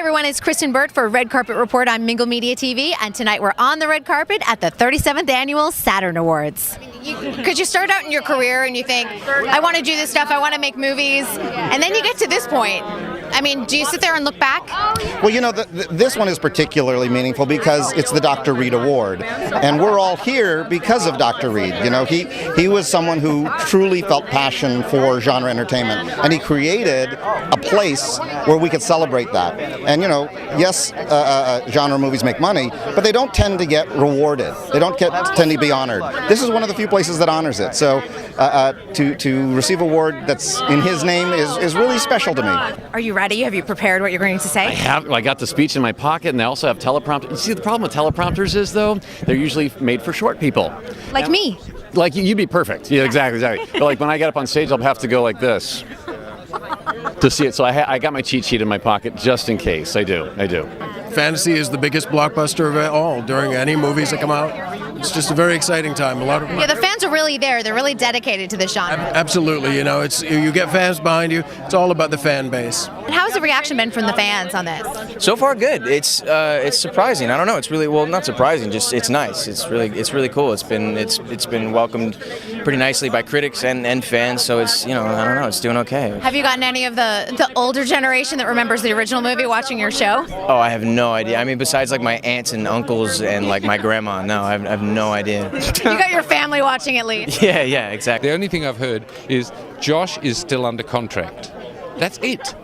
everyone, it's Kristyn Burtt for Red Carpet Report on Mingle Media TV, and tonight we're on the red carpet at the 37th Annual Saturn Awards. Because you start out in your career and you think, I want to do this stuff, I want to make movies, and then you get to this point. I mean, do you sit there and look back? Well, you know, this one is particularly meaningful because it's the Dr. Reed Award, and we're all here because of Dr. Reed. You know, he was someone who truly felt passion for genre entertainment, and he created a place where we could celebrate that. And, you know, yes, genre movies make money, but they don't tend to get rewarded. They don't tend to be honored. This is one of the few places that honors it. So to receive an award that's in his name is really special to me. Are you ready? Have you prepared what you're going to say? I have. I got the speech in my pocket, and I also have teleprompters. You see, the problem with teleprompters is, though, they're usually made for short people. Like me. Like you'd be perfect. Yeah, exactly. But like when I get up on stage, I'll have to go like this to see it. So I got my cheat sheet in my pocket just in case. I do. Fantasy is the biggest blockbuster of it all during any movies that come out. It's just a very exciting time. Yeah, the fans are really there. They're really dedicated to the genre. Absolutely. You know, you get fans behind you. It's all about the fan base. And how's the reaction been from the fans on this? So far, good. It's surprising. I don't know. It's really, well, not surprising. Just it's nice. It's really cool. It's been welcomed pretty nicely by critics and fans. So it's, you know, I don't know. It's doing okay. Have you gotten any of the older generation that remembers the original movie watching your show? Oh, I have no idea. I mean, besides like my aunts and uncles and like my grandma, no, I have no idea. You got your family watching at least. Yeah, exactly. The only thing I've heard is Josh is still under contract. That's it.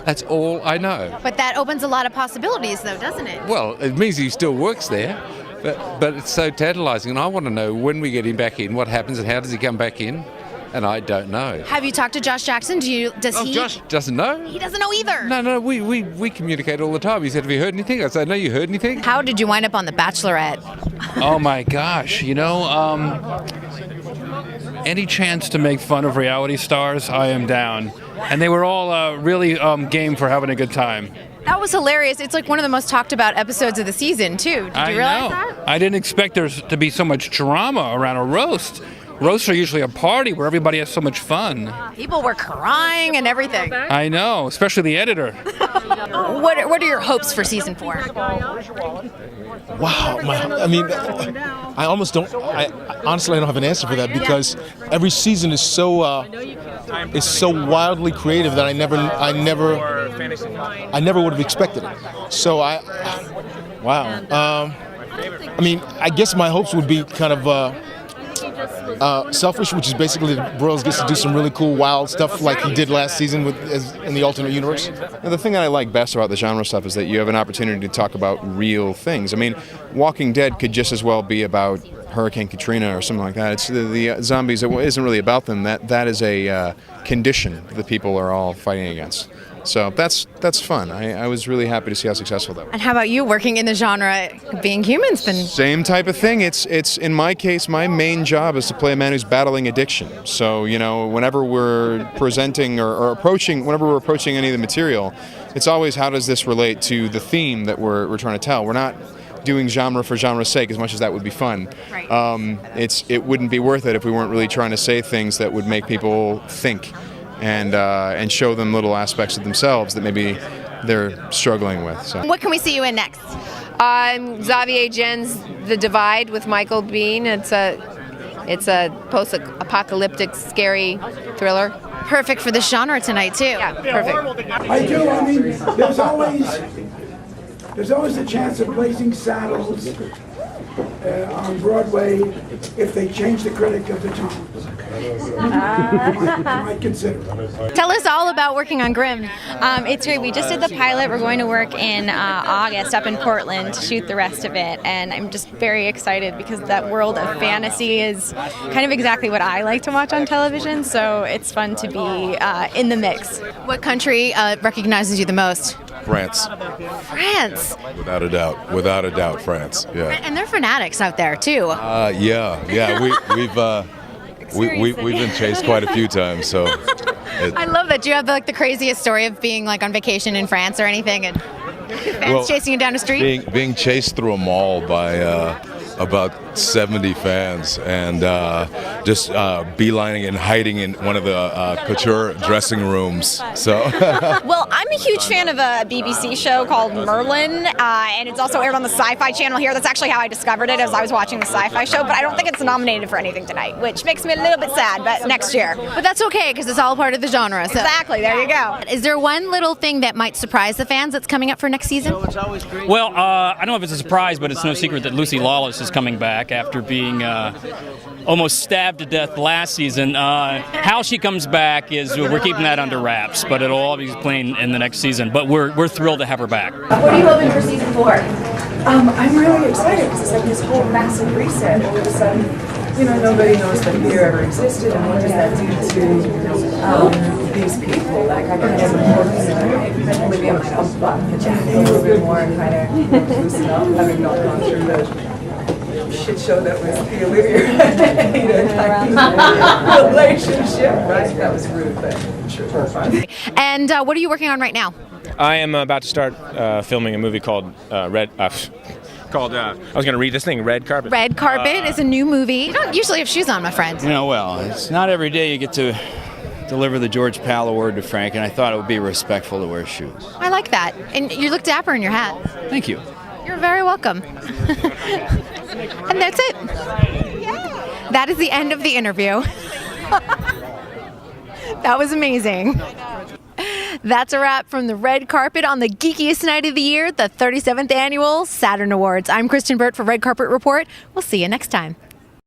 That's all I know. But that opens a lot of possibilities, though, doesn't it? Well, it means he still works there, but it's so tantalising, and I want to know when we get him back in, what happens, and how does he come back in? And I don't know. Have you talked to Josh Jackson? Does he? Josh doesn't know. He doesn't know either. No, we communicate all the time. He said, have you heard anything? I said, no, you heard anything? How did you wind up on The Bachelorette? Oh my gosh, you know, any chance to make fun of reality stars, I am down. And they were all really game for having a good time. That was hilarious. It's like one of the most talked about episodes of the season, too. Did you realize that? I didn't expect there to be so much drama around a roast. Roasts are usually a party where everybody has so much fun. People were crying and everything. I know, especially the editor. What are your hopes for season 4? Wow, I almost don't. Honestly, I don't have an answer for that because every season is so wildly creative that I never would have expected it. So wow. I guess my hopes would be kind of. Selfish, which is basically Broyles gets to do some really cool, wild stuff like he did last season in the alternate universe. And the thing that I like best about the genre stuff is that you have an opportunity to talk about real things. I mean, Walking Dead could just as well be about Hurricane Katrina or something like that. It's the zombies. It isn't really about them. That is a condition that people are all fighting against. So that's fun. I was really happy to see how successful that was. And how about you working in the genre, being human's been... Same type of thing. It's in my case, my main job is to play a man who's battling addiction. So, you know, whenever we're presenting or approaching any of the material, it's always how does this relate to the theme that we're trying to tell. We're not doing genre for genre's sake, as much as that would be fun. Right. It wouldn't be worth it if we weren't really trying to say things that would make people think. And show them little aspects of themselves that maybe they're struggling with. So. What can we see you in next? Xavier Gen's The Divide with Michael Biehn. It's a post-apocalyptic, scary thriller. Perfect for this genre tonight, too. Yeah, perfect. I do. I mean, there's always a chance of Blazing Saddles on Broadway if they change the critic of the tones. I might consider it. Tell us all about working on Grimm. It's great. We just did the pilot. We're going to work in August up in Portland to shoot the rest of it, and I'm just very excited because that world of fantasy is kind of exactly what I like to watch on television, so it's fun to be in the mix. What country recognizes you the most? France. France? Without a doubt, France. Yeah. And they're fanatics out there too. Yeah. We've been chased quite a few times, so. I love that. Do you have the craziest story of being like on vacation in France or anything, and fans chasing you down the street? Being chased through a mall by about 70 fans, and just beelining and hiding in one of the couture dressing rooms. So. Well, I'm a huge fan of a BBC show called Merlin, and it's also aired on the Sci-Fi Channel here. That's actually how I discovered it, as I was watching the Sci-Fi show, but I don't think it's nominated for anything tonight, which makes me a little bit sad, but next year. But that's okay, because it's all part of the genre. So. Exactly, there you go. Is there one little thing that might surprise the fans that's coming up for next season? Well, I don't know if it's a surprise, but it's no secret that Lucy Lawless is coming back after being almost stabbed to death last season. How she comes back we're keeping that under wraps, but it'll all be playing in the next season. But we're thrilled to have her back. What are you hoping for season 4? I'm really excited because it's like this whole massive reset. All of a sudden, nobody knows that fear ever existed, and what does that do to these people? Like, I kind of maybe I'm a little bit more and kind of loosen up, having not gone through the shit show that was the Olivia relationship, right? That was rude, but I'm sure it was fun. And what are you working on right now? I am about to start filming a movie called I was going to read this thing, Red Carpet. Red Carpet is a new movie. You don't usually have shoes on, my friend. Well, it's not every day you get to deliver the George Pal Award to Frank, and I thought it would be respectful to wear shoes. I like that. And you look dapper in your hat. Thank you. You're very welcome. And that's it. That is the end of the interview. That was amazing. That's a wrap from the red carpet on the geekiest night of the year, the 37th annual Saturn Awards. I'm Kristyn Burtt for Red Carpet Report. We'll see you next time.